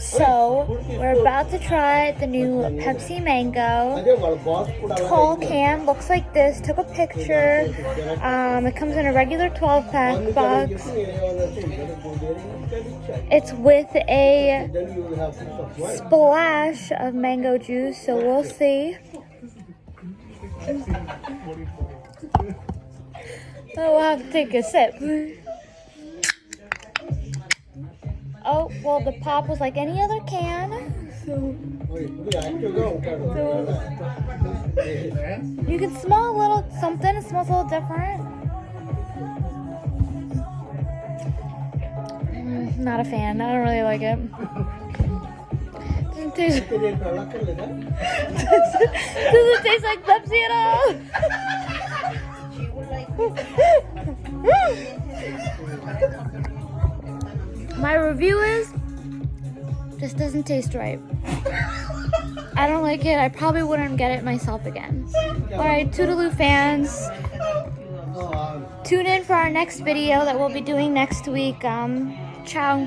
So, we're about to try the new Pepsi Mango. Tall can, looks like this. Took a picture. It comes in a regular 12-pack box. It's with a splash of mango juice, so we'll see. We'll have to take a sip. Oh, well, the pop was like any other can. You can smell a little something. It smells a little different. Not a fan. I don't really like it. Doesn't taste, doesn't taste like Pepsi at all. My review is, this doesn't taste right. I don't like it. I probably wouldn't get it myself again. Alright, Toodaloo fans. Tune in for our next video that we'll be doing next week. Ciao.